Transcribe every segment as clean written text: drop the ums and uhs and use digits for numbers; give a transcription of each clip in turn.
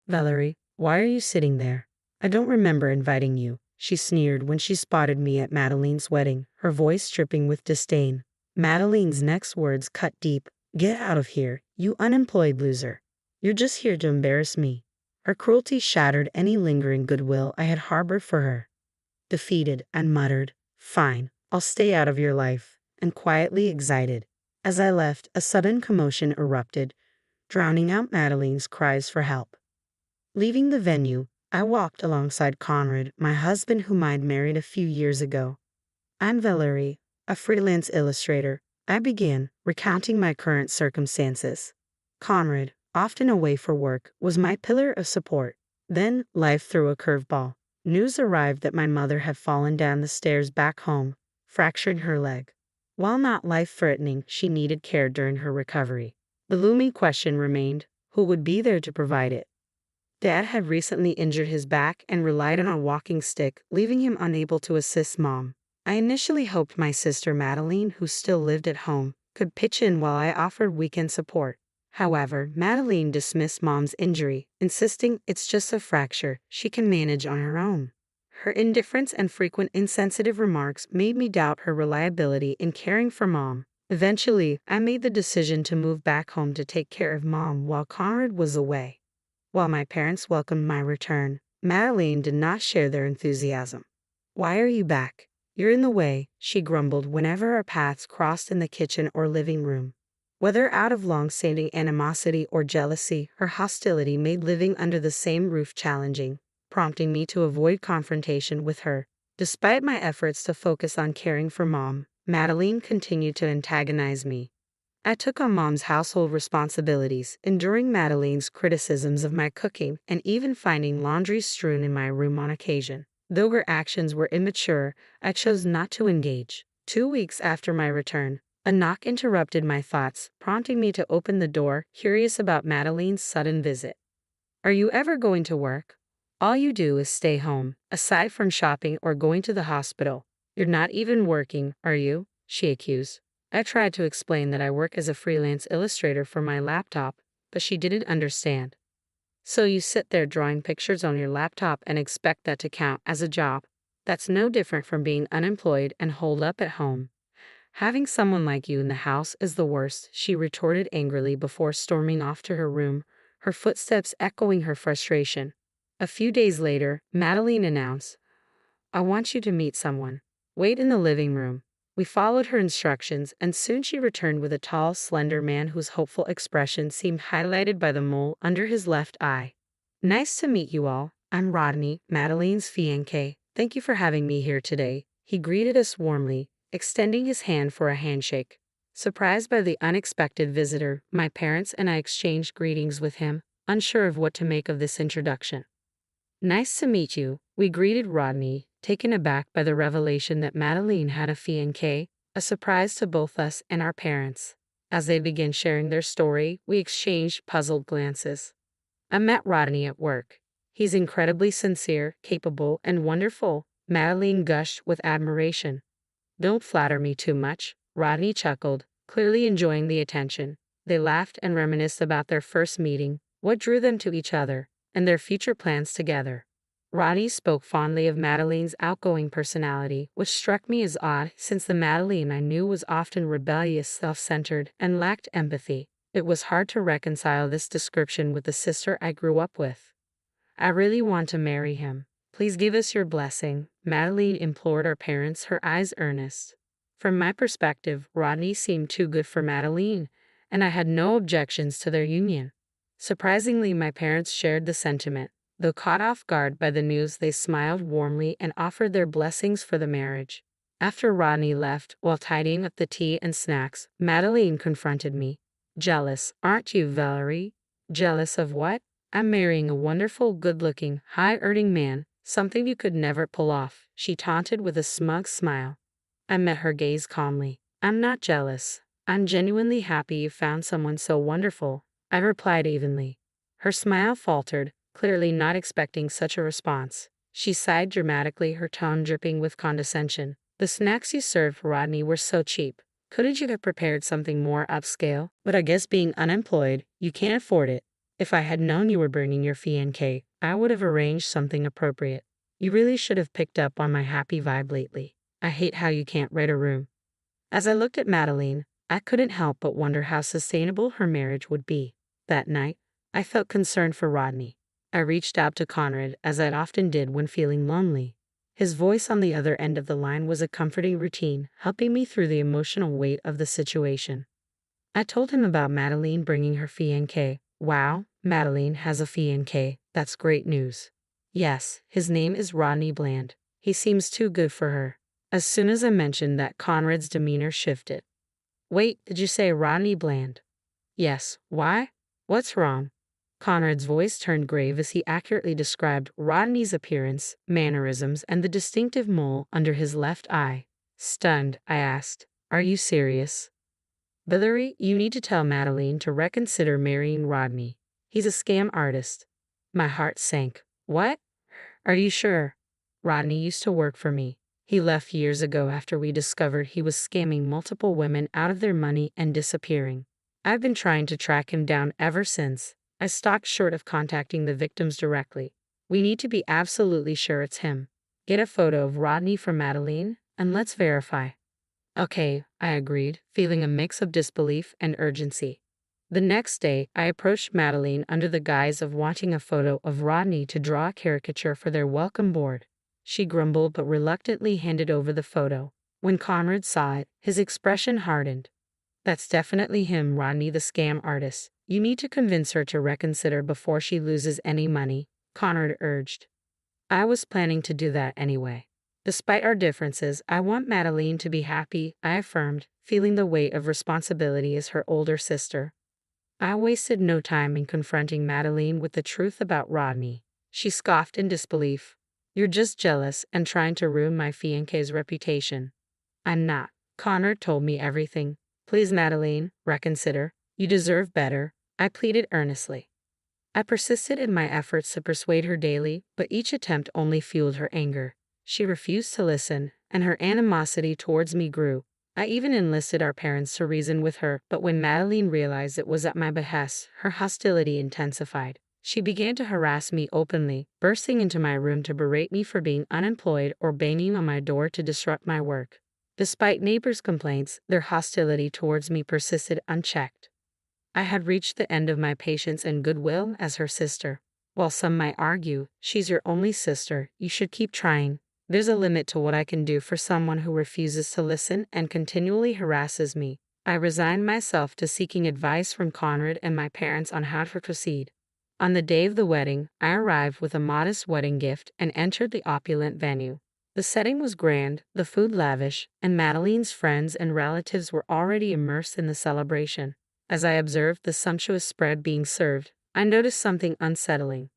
Valerie, why are you sitting there? I don't remember inviting you, she sneered when she spotted me at Madeline's wedding, her voice dripping with disdain. Madeline's next words cut deep. Get out of here, you unemployed loser. You're just here to embarrass me. Her cruelty shattered any lingering goodwill I had harbored for her. Defeated, I muttered, Fine, I'll stay out of your life, and quietly excited. As I left, a sudden commotion erupted, drowning out Madeline's cries for help. Leaving the venue, I walked alongside Conrad, my husband whom I'd married a few years ago. I'm Valerie, a freelance illustrator. I began, recounting my current circumstances. Conrad, often away for work, was my pillar of support. Then, life threw a curveball. News arrived that my mother had fallen down the stairs back home, fracturing her leg. While not life-threatening, she needed care during her recovery. The looming question remained, who would be there to provide it? Dad had recently injured his back and relied on a walking stick, leaving him unable to assist Mom. I initially hoped my sister Madeline, who still lived at home, could pitch in while I offered weekend support. However, Madeline dismissed Mom's injury, insisting it's just a fracture she can manage on her own. Her indifference and frequent insensitive remarks made me doubt her reliability in caring for Mom. Eventually, I made the decision to move back home to take care of Mom while Conrad was away. While my parents welcomed my return, Madeline did not share their enthusiasm. Why are you back? You're in the way, she grumbled whenever our paths crossed in the kitchen or living room. Whether out of long-standing animosity or jealousy, her hostility made living under the same roof challenging, prompting me to avoid confrontation with her. Despite my efforts to focus on caring for Mom, Madeline continued to antagonize me. I took on Mom's household responsibilities, enduring Madeline's criticisms of my cooking and even finding laundry strewn in my room on occasion. Though her actions were immature, I chose not to engage. 2 weeks after my return, a knock interrupted my thoughts, prompting me to open the door, curious about Madeline's sudden visit. Are you ever going to work? All you do is stay home, aside from shopping or going to the hospital. You're not even working, are you? She accused. I tried to explain that I work as a freelance illustrator for my laptop, but she didn't understand. So you sit there drawing pictures on your laptop and expect that to count as a job? That's no different from being unemployed and holed up at home. Having someone like you in the house is the worst, she retorted angrily before storming off to her room, her footsteps echoing her frustration. A few days later, Madeline announced, I want you to meet someone. Wait in the living room. We followed her instructions, and soon she returned with a tall, slender man whose hopeful expression seemed highlighted by the mole under his left eye. Nice to meet you all. I'm Rodney, Madeline's fiancé. Thank you for having me here today. He greeted us warmly, extending his hand for a handshake. Surprised by the unexpected visitor, my parents and I exchanged greetings with him, unsure of what to make of this introduction. Nice to meet you, we greeted Rodney, taken aback by the revelation that Madeline had a fiancé, a surprise to both us and our parents. As they began sharing their story, we exchanged puzzled glances. I met Rodney at work. He's incredibly sincere, capable, and wonderful, Madeline gushed with admiration. Don't flatter me too much, Rodney chuckled, clearly enjoying the attention. They laughed and reminisced about their first meeting, what drew them to each other, and their future plans together. Rodney spoke fondly of Madeline's outgoing personality, which struck me as odd since the Madeline I knew was often rebellious, self-centered, and lacked empathy. It was hard to reconcile this description with the sister I grew up with. I really want to marry him. Please give us your blessing, Madeline implored our parents, her eyes earnest. From my perspective, Rodney seemed too good for Madeline, and I had no objections to their union. Surprisingly, my parents shared the sentiment. Though caught off guard by the news, they smiled warmly and offered their blessings for the marriage. After Rodney left, while tidying up the tea and snacks, Madeline confronted me. Jealous, aren't you, Valerie? Jealous of what? I'm marrying a wonderful, good-looking, high-earning man, something you could never pull off, she taunted with a smug smile. I met her gaze calmly. I'm not jealous. I'm genuinely happy you found someone so wonderful, I replied evenly. Her smile faltered, clearly not expecting such a response. She sighed dramatically, her tone dripping with condescension. The snacks you served Rodney were so cheap. Couldn't you have prepared something more upscale? But I guess being unemployed, you can't afford it. If I had known you were bringing your fiancé, I would have arranged something appropriate. You really should have picked up on my happy vibe lately. I hate how you can't read a room. As I looked at Madeline, I couldn't help but wonder how sustainable her marriage would be. That night, I felt concerned for Rodney. I reached out to Conrad, as I often did when feeling lonely. His voice on the other end of the line was a comforting routine, helping me through the emotional weight of the situation. I told him about Madeline bringing her fiancé. Wow, Madeline has a fiancé. That's great news. Yes, his name is Rodney Bland. He seems too good for her. As soon as I mentioned that, Conrad's demeanor shifted. Wait, did you say Rodney Bland? Yes, why? What's wrong? Conrad's voice turned grave as he accurately described Rodney's appearance, mannerisms, and the distinctive mole under his left eye. Stunned, I asked, "Are you serious?" "Valerie, you need to tell Madeline to reconsider marrying Rodney. He's a scam artist." My heart sank. What? Are you sure? Rodney used to work for me. He left years ago after we discovered he was scamming multiple women out of their money and disappearing. I've been trying to track him down ever since. I stopped short of contacting the victims directly. We need to be absolutely sure it's him. Get a photo of Rodney from Madeline, and let's verify. Okay, I agreed, feeling a mix of disbelief and urgency. The next day, I approached Madeline under the guise of wanting a photo of Rodney to draw a caricature for their welcome board. She grumbled but reluctantly handed over the photo. When Conrad saw it, his expression hardened. That's definitely him, Rodney the scam artist. You need to convince her to reconsider before she loses any money, Conrad urged. I was planning to do that anyway. Despite our differences, I want Madeline to be happy, I affirmed, feeling the weight of responsibility as her older sister. I wasted no time in confronting Madeline with the truth about Rodney. She scoffed in disbelief. You're just jealous and trying to ruin my fiancé's reputation. I'm not. Conrad told me everything. Please, Madeline, reconsider. You deserve better, I pleaded earnestly. I persisted in my efforts to persuade her daily, but each attempt only fueled her anger. She refused to listen, and her animosity towards me grew. I even enlisted our parents to reason with her, but when Madeline realized it was at my behest, her hostility intensified. She began to harass me openly, bursting into my room to berate me for being unemployed or banging on my door to disrupt my work. Despite neighbors' complaints, their hostility towards me persisted unchecked. I had reached the end of my patience and goodwill as her sister. While some might argue, she's your only sister, you should keep trying. There's a limit to what I can do for someone who refuses to listen and continually harasses me. I resigned myself to seeking advice from Conrad and my parents on how to proceed. On the day of the wedding, I arrived with a modest wedding gift and entered the opulent venue. The setting was grand, the food lavish, and Madeline's friends and relatives were already immersed in the celebration. As I observed the sumptuous spread being served, I noticed something unsettling.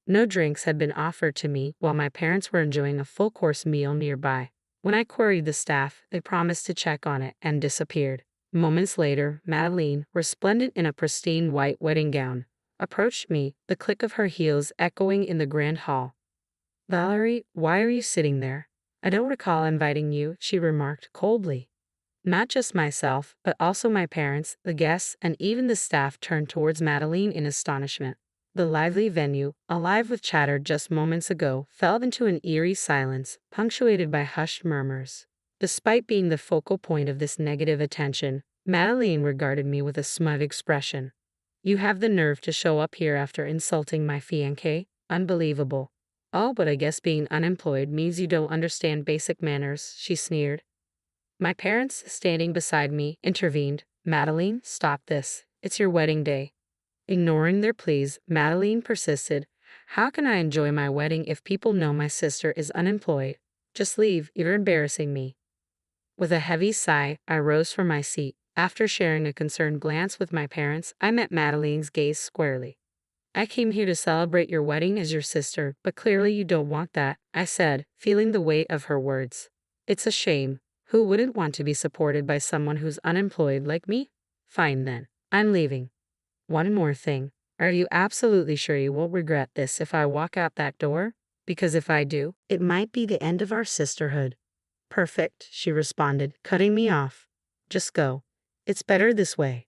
No drinks had been offered to me while my parents were enjoying a full-course meal nearby. When I queried the staff, they promised to check on it and disappeared. Moments later, Madeline, resplendent in a pristine white wedding gown, approached me, the click of her heels echoing in the grand hall. Valerie, why are you sitting there? I don't recall inviting you, she remarked coldly. Not just myself, but also my parents, the guests, and even the staff turned towards Madeline in astonishment. The lively venue, alive with chatter just moments ago, fell into an eerie silence, punctuated by hushed murmurs. Despite being the focal point of this negative attention, Madeline regarded me with a smug expression. You have the nerve to show up here after insulting my fiancé? Unbelievable. Oh, but I guess being unemployed means you don't understand basic manners, she sneered. My parents, standing beside me, intervened. Madeline, stop this. It's your wedding day. Ignoring their pleas, Madeline persisted. How can I enjoy my wedding if people know my sister is unemployed? Just leave, you're embarrassing me. With a heavy sigh, I rose from my seat. After sharing a concerned glance with my parents, I met Madeline's gaze squarely. I came here to celebrate your wedding as your sister, but clearly you don't want that, I said, feeling the weight of her words. It's a shame. Who wouldn't want to be supported by someone who's unemployed like me? Fine then. I'm leaving. One more thing. Are you absolutely sure you won't regret this if I walk out that door? Because if I do, it might be the end of our sisterhood. Perfect, she responded, cutting me off. Just go. It's better this way.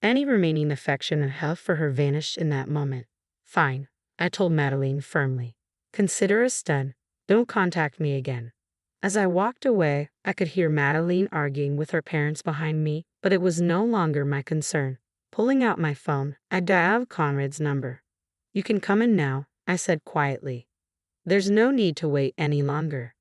Any remaining affection and health for her vanished in that moment. Fine, I told Madeline firmly. Consider us done. Don't contact me again. As I walked away, I could hear Madeline arguing with her parents behind me, but it was no longer my concern. Pulling out my phone, I dialed Conrad's number. You can come in now, I said quietly. There's no need to wait any longer.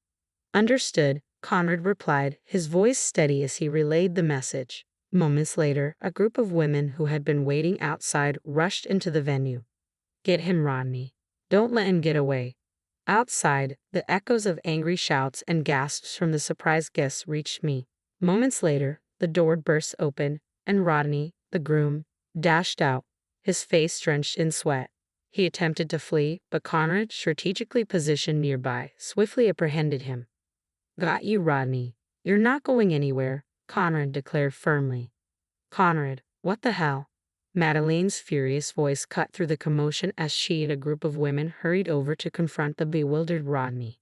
Understood, Conrad replied, his voice steady as he relayed the message. Moments later, a group of women who had been waiting outside rushed into the venue. Get him, Rodney. Don't let him get away. Outside, the echoes of angry shouts and gasps from the surprised guests reached me. Moments later, the door burst open, and Rodney, the groom, dashed out, his face drenched in sweat. He attempted to flee, but Conrad, strategically positioned nearby, swiftly apprehended him. Got you, Rodney. You're not going anywhere, Conrad declared firmly. Conrad, what the hell? Madeline's furious voice cut through the commotion as she and a group of women hurried over to confront the bewildered Rodney.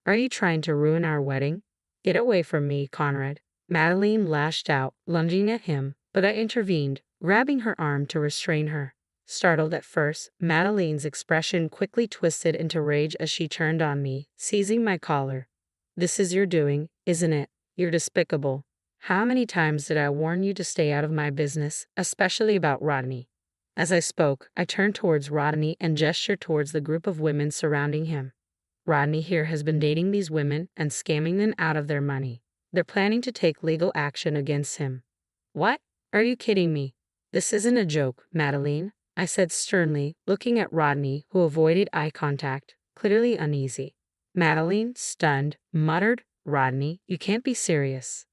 Are you trying to ruin our wedding? Get away from me, Conrad. Madeline lashed out, lunging at him, but I intervened, grabbing her arm to restrain her. Startled at first, Madeline's expression quickly twisted into rage as she turned on me, seizing my collar. This is your doing, isn't it? You're despicable. How many times did I warn you to stay out of my business, especially about Rodney? As I spoke, I turned towards Rodney and gestured towards the group of women surrounding him. Rodney here has been dating these women and scamming them out of their money. They're planning to take legal action against him. What? Are you kidding me? This isn't a joke, Madeline, I said sternly, looking at Rodney, who avoided eye contact, clearly uneasy. Madeline, stunned, muttered, Rodney, you can't be serious.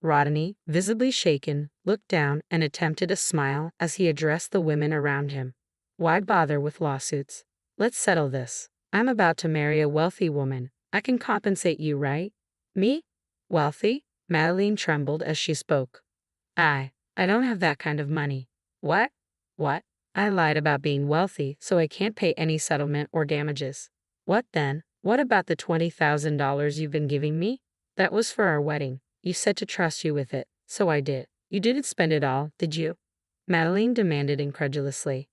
Rodney, visibly shaken, looked down and attempted a smile as he addressed the women around him. Why bother with lawsuits? Let's settle this. I'm about to marry a wealthy woman. I can compensate you, right? Me? Wealthy? Madeline trembled as she spoke. I don't have that kind of money. What? What? I lied about being wealthy, so I can't pay any settlement or damages. What then? What about the $20,000 you've been giving me? That was for our wedding. You said to trust you with it, so I did. You didn't spend it all, did you? Madeline demanded incredulously.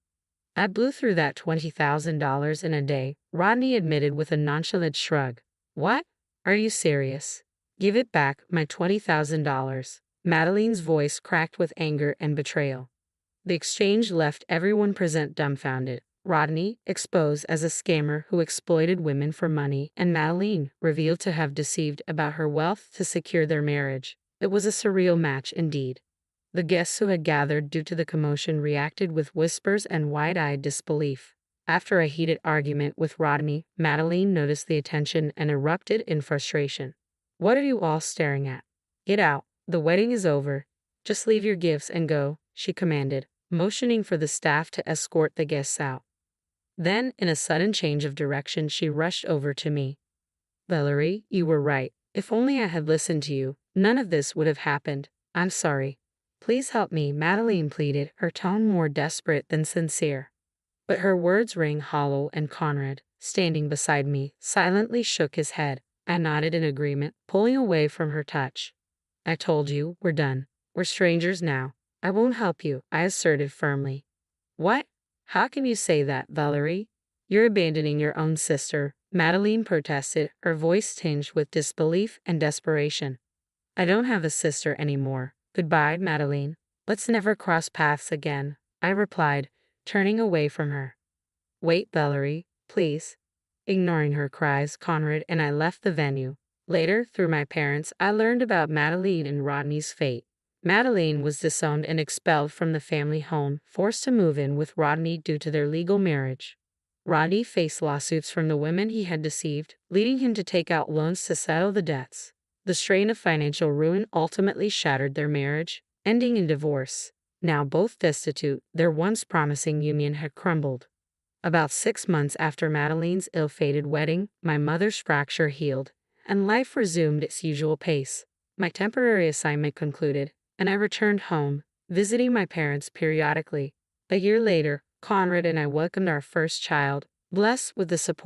I blew through that $20,000 in a day, Rodney admitted with a nonchalant shrug. What? Are you serious? Give it back, my $20,000. Madeline's voice cracked with anger and betrayal. The exchange left everyone present dumbfounded. Rodney, exposed as a scammer who exploited women for money, and Madeline, revealed to have deceived about her wealth to secure their marriage. It was a surreal match indeed. The guests who had gathered due to the commotion reacted with whispers and wide-eyed disbelief. After a heated argument with Rodney, Madeline noticed the attention and erupted in frustration. What are you all staring at? Get out. The wedding is over. Just leave your gifts and go, she commanded, motioning for the staff to escort the guests out. Then, in a sudden change of direction, she rushed over to me. Valerie, you were right. If only I had listened to you, none of this would have happened. I'm sorry. Please help me, Madeline pleaded, her tone more desperate than sincere. But her words rang hollow, and Conrad, standing beside me, silently shook his head. I nodded in agreement, pulling away from her touch. I told you, we're done. We're strangers now. I won't help you, I asserted firmly. What? How can you say that, Valerie? You're abandoning your own sister, Madeline protested, her voice tinged with disbelief and desperation. I don't have a sister anymore. Goodbye, Madeline. Let's never cross paths again, I replied, turning away from her. Wait, Valerie, please. Ignoring her cries, Conrad and I left the venue. Later, through my parents, I learned about Madeline and Rodney's fate. Madeline was disowned and expelled from the family home, forced to move in with Rodney due to their legal marriage. Rodney faced lawsuits from the women he had deceived, leading him to take out loans to settle the debts. The strain of financial ruin ultimately shattered their marriage, ending in divorce. Now both destitute, their once promising union had crumbled. About 6 months after Madeline's ill-fated wedding, my mother's fracture healed, and life resumed its usual pace. My temporary assignment concluded, and I returned home, visiting my parents periodically. A year later, Conrad and I welcomed our first child, blessed with the support